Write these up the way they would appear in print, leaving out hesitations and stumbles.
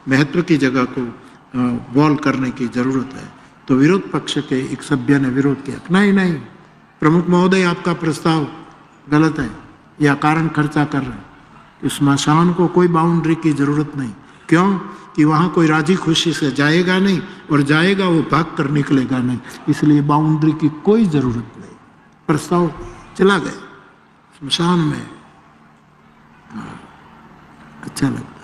महत्व की जगह को बॉल करने की जरूरत है। तो विरोध पक्ष के एक सभ्य ने विरोध किया, नहीं, प्रमुख महोदय आपका प्रस्ताव गलत है, या कारण खर्चा कर रहे हैं। स्मशान को कोई बाउंड्री की जरूरत नहीं। क्यों? कि वहाँ कोई राजी खुशी से जाएगा नहीं, और जाएगा वो भाग कर निकलेगा नहीं, इसलिए बाउंड्री की कोई जरूरत नहीं। प्रस्ताव चला गया स्मशान में। अच्छा लगता,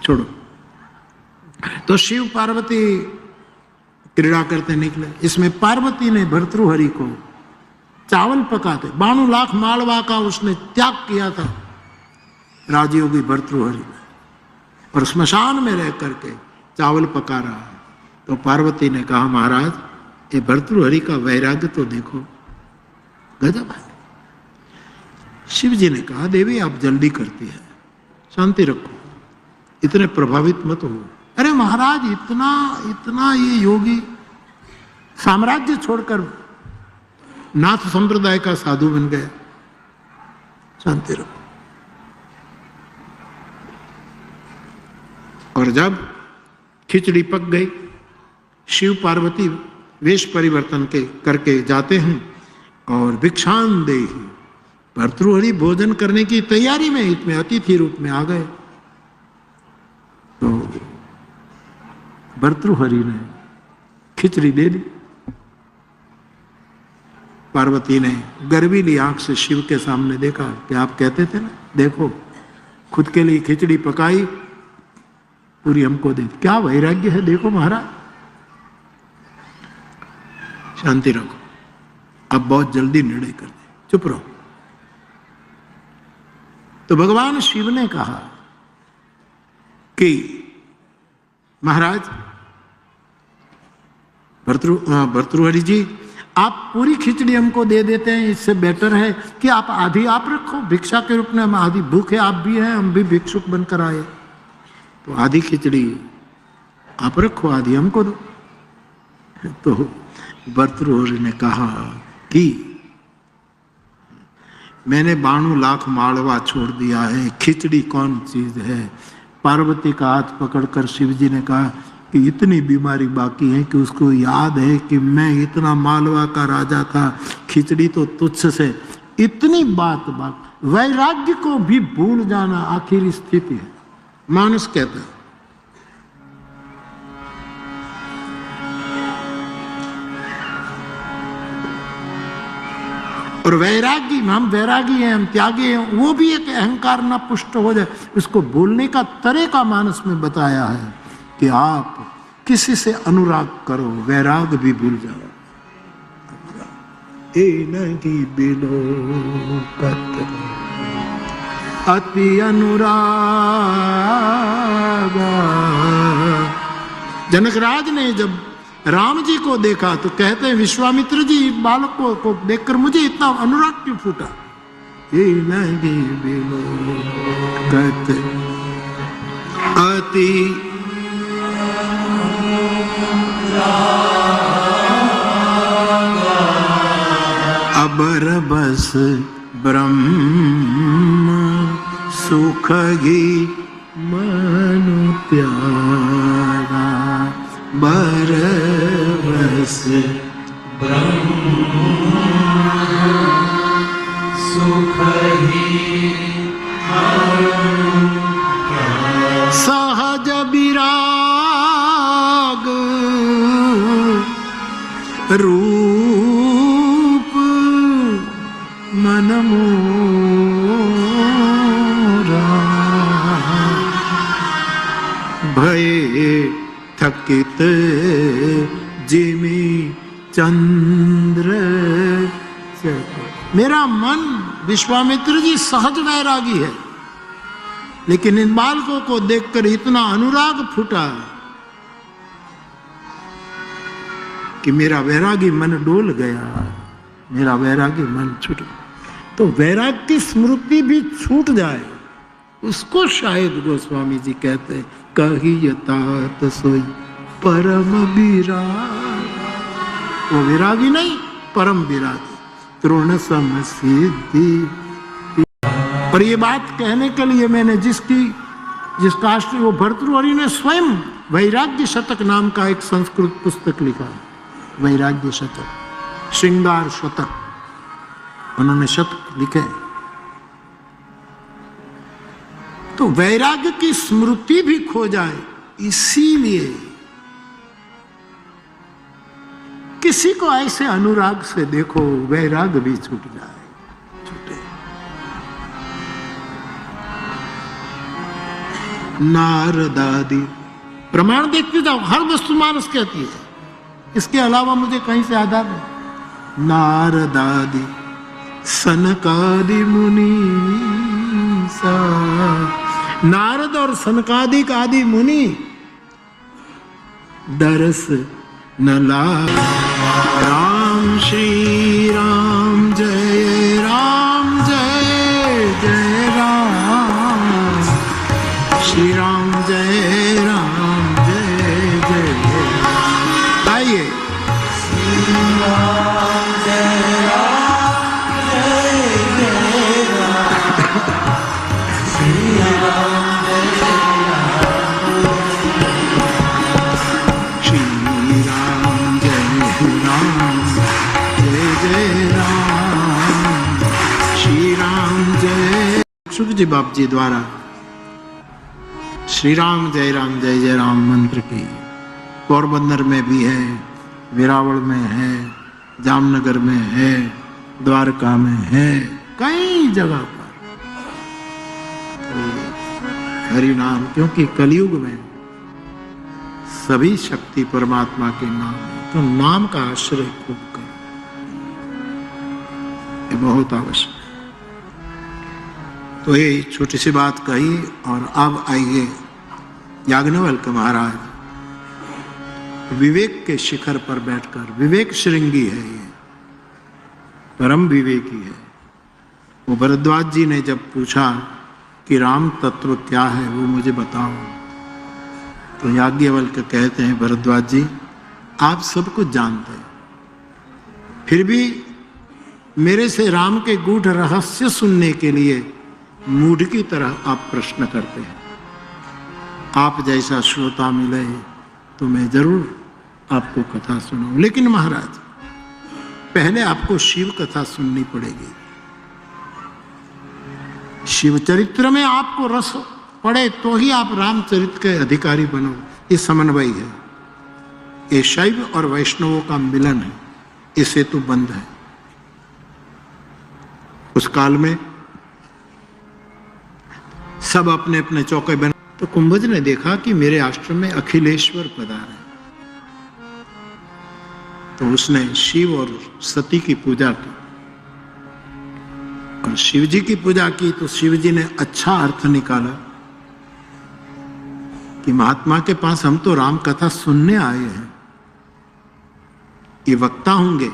छोड़ो। तो शिव पार्वती क्रीड़ा करते निकले। इसमें पार्वती ने भर्तृहरि को चावल पकाते, 92 लाख मालवा का उसने त्याग किया था राजयोगी भर्तृहरि ने, और श्मशान में रह करके चावल पका रहा है। तो पार्वती ने कहा, महाराज ये भर्तृहरि का वैराग्य तो देखो, गजब है। शिव जी ने कहा, देवी आप जल्दी करती है, शांति रखो, इतने प्रभावित मत हो। अरे महाराज इतना ये योगी साम्राज्य छोड़कर नाथ संप्रदाय का साधु बन गया, शांति रखो। और जब खिचड़ी पक गई, शिव पार्वती वेश परिवर्तन करके जाते हैं और भिक्षान देहि, भर्तृहरि भोजन करने की तैयारी में इसमें अतिथि रूप में आ गए। तो भर्तृहरि ने खिचड़ी दे दी। पार्वती ने गर्वीली आंख से शिव के सामने देखा कि आप कहते थे ना, देखो खुद के लिए खिचड़ी पकाई, पूरी हमको दे। क्या वैराग्य है देखो महाराज। शांति रखो, अब बहुत जल्दी निर्णय कर दे, चुप रहो। तो भगवान शिव ने कहा कि महाराज भर्तृहरि जी, आप पूरी खिचड़ी हमको दे देते हैं, इससे बेटर है कि आप आधी आप रखो, भिक्षा के रूप में हम आधी, भूखे आप भी हैं, हम भी भिक्षुक बनकर आए, तो आधी खिचड़ी आप रखो, आधी हमको दो। तो भर्तृहरि ने कहा कि मैंने 92 लाख मालवा छोड़ दिया है, खिचड़ी कौन चीज है। पार्वती का हाथ पकड़कर शिव जी ने कहा कि इतनी बीमारी बाकी है कि उसको याद है कि मैं इतना मालवा का राजा था, खिचड़ी तो तुच्छ से। इतनी बात वैराग्य को भी भूल जाना आखिरी स्थिति है, मानस कहता है। और वैरागी, हम वैरागी हैं, हम त्यागी हैं, वो भी एक अहंकार ना पुष्ट हो जाए, उसको बोलने का तरीका मानस में बताया है कि आप किसी से अनुराग करो, वैराग भी भूल जाओ। ए नहीं बिलो अति अनुराग। जनकराज ने जब राम जी को देखा तो कहते हैं, विश्वामित्र जी बालक को देखकर मुझे इतना अनुराग क्यों फूटा। ये नहीं बिलो अति अबर बस ब्रह्म सुख ही मनु त्यागा, बरबस ब्रह्म सुख ही सहज विराग रूप मन मोरा, भय थकित जिमि चंद्र। मेरा मन विश्वामित्र जी सहज वैरागी है, लेकिन इन बालकों को देखकर इतना अनुराग फूटा कि मेरा वैरागी मन डोल गया, मेरा वैरागी मन छूट गया। तो वैराग की स्मृति भी छूट जाए, उसको शायद गोस्वामी जी कहते हैं, कहियतात सोई परम विराग। वो विरागी नहीं, परम विरागी। तृण सम सिद्धि और ये बात कहने के लिए मैंने जिसका आश्रय वो भर्तृहरि ने स्वयं वैराग्य शतक नाम का एक संस्कृत पुस्तक लिखा। वैराग्य शतक, श्रृंगार शतक, उन्होंने शतक लिखे। तो वैराग्य की स्मृति भी खो जाए, इसीलिए किसी को ऐसे अनुराग से देखो वैराग भी छूट जाए, छूटे। नारदादि प्रमाण देखते जाओ, हर वस्तु मानस कहती है, इसके अलावा मुझे कहीं से आधार नहीं। नारदादि सनकादि मुनि सा, नारद और सनकादिक आदि मुनि दरस न लाग। राम श्री राम जय राम जय जय राम, श्री राम जय राम जय जय। आइए श्री राम जय राम जय जय राम, श्री राम जय राम, श्री राम जय राम जय जय राम, श्री राम जय। सुखजी बाप जी द्वारा श्री राम जय राम मंत्र की पोरबंदर में भी है, वेरावल में है, जामनगर में है, द्वारका में है, कई जगह पर हरि नाम, क्योंकि कलयुग में सभी शक्ति परमात्मा के नाम है, तो नाम का आश्रय खूब करो, ये बहुत आवश्यक है। तो ये छोटी सी बात कही। और अब आइए याज्ञवल्क्य महाराज विवेक के शिखर पर बैठकर, विवेक श्रृंगी है ये, परम विवेकी है। वो भरद्वाज जी ने जब पूछा कि राम तत्व क्या है वो मुझे बताओ, तो याज्ञवल्क्य कहते हैं भरद्वाज जी आप सब कुछ जानते हैं, फिर भी मेरे से राम के गूढ़ रहस्य सुनने के लिए मूढ़ की तरह आप प्रश्न करते हैं। आप जैसा श्रोता मिले तो मैं जरूर आपको कथा सुनाऊं, लेकिन महाराज पहले आपको शिव कथा सुननी पड़ेगी। शिव चरित्र में आपको रस पड़े तो ही आप रामचरित्र के अधिकारी बनो। ये समन्वय है, ये शैव और वैष्णवों का मिलन है, ये सेतु बंध है। उस काल में सब अपने अपने चौके बने, तो कुंभज ने देखा कि मेरे आश्रम में अखिलेश्वर पधारे, तो उसने शिव और सती की पूजा की। और शिव जी की पूजा की तो शिव जी ने अच्छा अर्थ निकाला कि महात्मा के पास हम तो राम कथा सुनने आए हैं, ये वक्ता होंगे,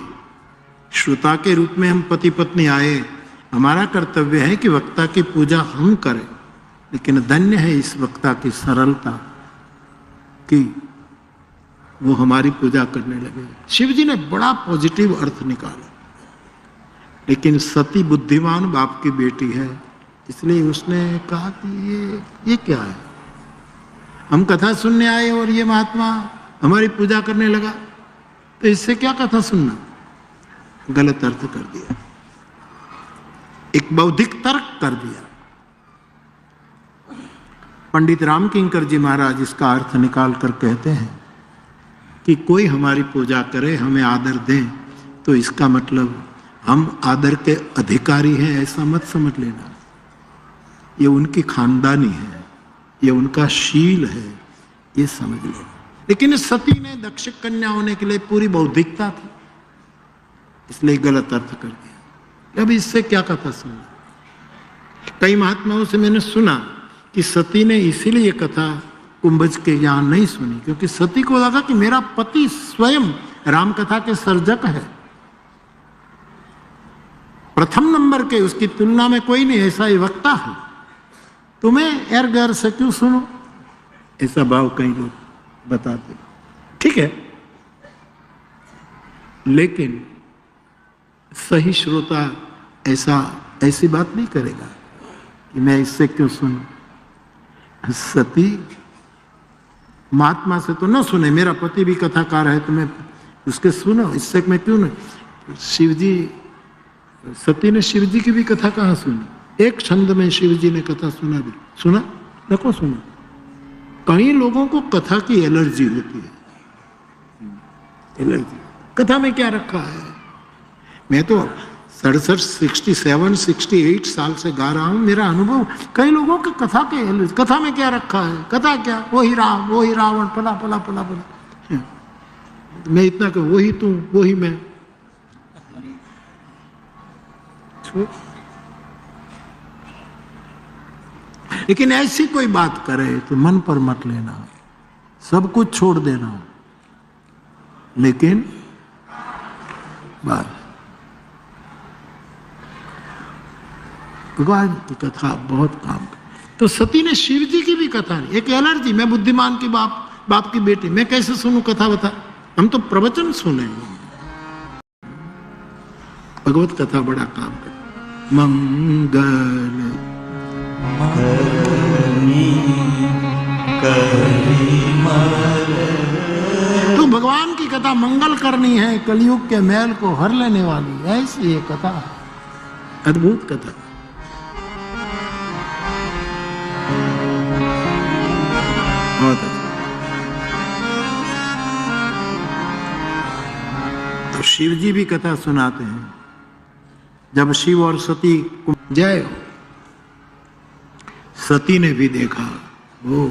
श्रोता के रूप में हम पति पत्नी आए, हमारा कर्तव्य है कि वक्ता की पूजा हम करें। लेकिन धन्य है इस वक्ता की सरलता कि वो हमारी पूजा करने लगे। शिव जी ने बड़ा पॉजिटिव अर्थ निकाला, लेकिन सती बुद्धिमान बाप की बेटी है, इसलिए उसने कहा कि ये क्या है, हम कथा सुनने आए और ये महात्मा हमारी पूजा करने लगा, तो इससे क्या कथा सुनना। गलत अर्थ कर दिया, एक बौद्धिक तर्क कर दिया। पंडित रामकिंकर जी महाराज इसका अर्थ निकाल कर कहते हैं कि कोई हमारी पूजा करे, हमें आदर दे, तो इसका मतलब हम आदर के अधिकारी हैं ऐसा मत समझ लेना। ये उनकी खानदानी है, ये उनका शील है, ये समझ लेना। लेकिन सती ने दक्ष कन्या होने के लिए पूरी बौद्धिकता थी, इसलिए गलत अर्थ कर दिया। अब इससे क्या कथा सुनना। कई महात्माओं से मैंने सुना कि सती ने इसीलिए कथा कुंभज के यहाँ नहीं सुनी, क्योंकि सती को लगा कि मेरा पति स्वयं राम कथा के सर्जक है, प्रथम नंबर के, उसकी तुलना में कोई नहीं, ऐसा ही वक्ता है, तुम्हें एर गैर से क्यों सुनो, ऐसा भाव कई लोग बताते। ठीक है, लेकिन सही श्रोता ऐसी बात नहीं करेगा। कि मैं इससे क्यों सुनूं। सती महात्मा से तो न सुने, मेरा पति भी कथाकार है तो मैं उसके सुनो, इससे मैं क्यों नहीं। शिव जी, सती ने शिव जी की भी कथा कहाँ सुनी, एक छंद में शिव जी ने कथा सुना भी, सुना देखो सुना। कई लोगों को कथा की एलर्जी होती है, एलर्जी। कथा में क्या रखा है, मैं तो 67, 68 साल से गा रहा हूं, मेरा अनुभव कई लोगों की कथा के एलर्जी, कथा में क्या रखा है, कथा क्या, वही राम वही रावण, पला पला पला पला, मैं इतना कहूं वही तू वही मैं। लेकिन ऐसी कोई बात करे तो मन पर मत लेना, सब कुछ छोड़ देना, लेकिन बात भगवान की कथा बहुत काम। तो सती ने शिव जी की भी कथा नहीं, एक एलर्जी, मैं बुद्धिमान की बाप की बेटी, मैं कैसे सुनूं कथा बता, हम तो प्रवचन सुने। भगवत कथा बड़ा काम कर। मंगल तो भगवान की कथा मंगल करनी है, कलयुग के मैल को हर लेने वाली, ऐसी ये कथा है, अद्भुत कथा। बहुत अच्छा। तो शिव जी भी कथा सुनाते हैं, जब शिव और सती को जय हो, सती ने भी देखा, वो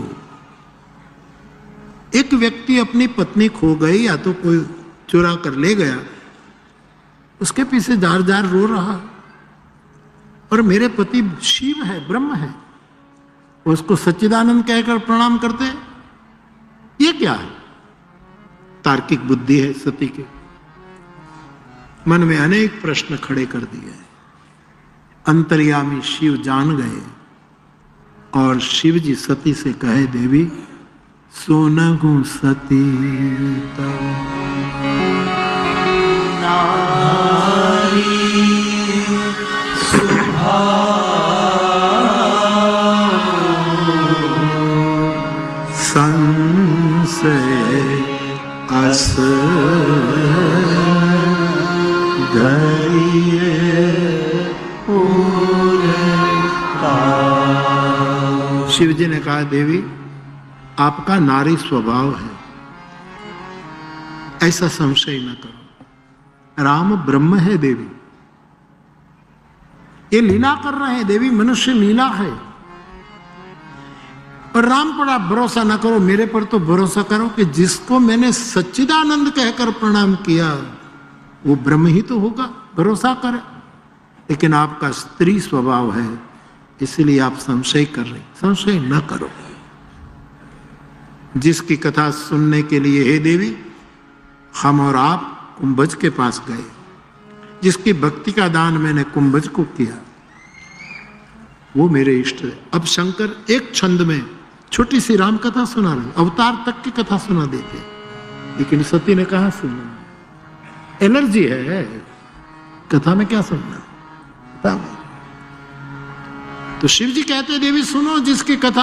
एक व्यक्ति अपनी पत्नी खो गई या तो कोई चुरा कर ले गया, उसके पीछे जार जार रो रहा, और मेरे पति शिव है, ब्रह्म है, उसको सच्चिदानंद कहकर प्रणाम करते। ये क्या है, तार्किक बुद्धि है सती के मन में, अनेक प्रश्न खड़े कर दिए। अंतर्यामी शिव जान गए और शिव जी सती से कहे, देवी सोनगु सती नारी संशय अस धरिए शिव जी ने कहा, देवी आपका नारी स्वभाव है, ऐसा संशय न करो, राम ब्रह्म है देवी, ये लीला कर रहे हैं देवी, मनुष्य लीला है, और राम पर आप भरोसा न करो, मेरे पर तो भरोसा करो कि जिसको मैंने सच्चिदानंद कहकर प्रणाम किया वो ब्रह्म ही तो होगा, भरोसा करे। लेकिन आपका स्त्री स्वभाव है, इसलिए आप संशय कर रहे, संशय न करो। जिसकी कथा सुनने के लिए हे देवी हम और आप कुंभज के पास गए, जिसकी भक्ति का दान मैंने कुंभज को किया, वो मेरे इष्ट है। अब शंकर एक छंद में छोटी सी राम कथा सुना रहे, अवतार तक की कथा सुना देते, लेकिन सती ने कहा सुनना, एनर्जी है कथा में, क्या सुनना। तो शिव जी कहते देवी सुनो, जिसकी कथा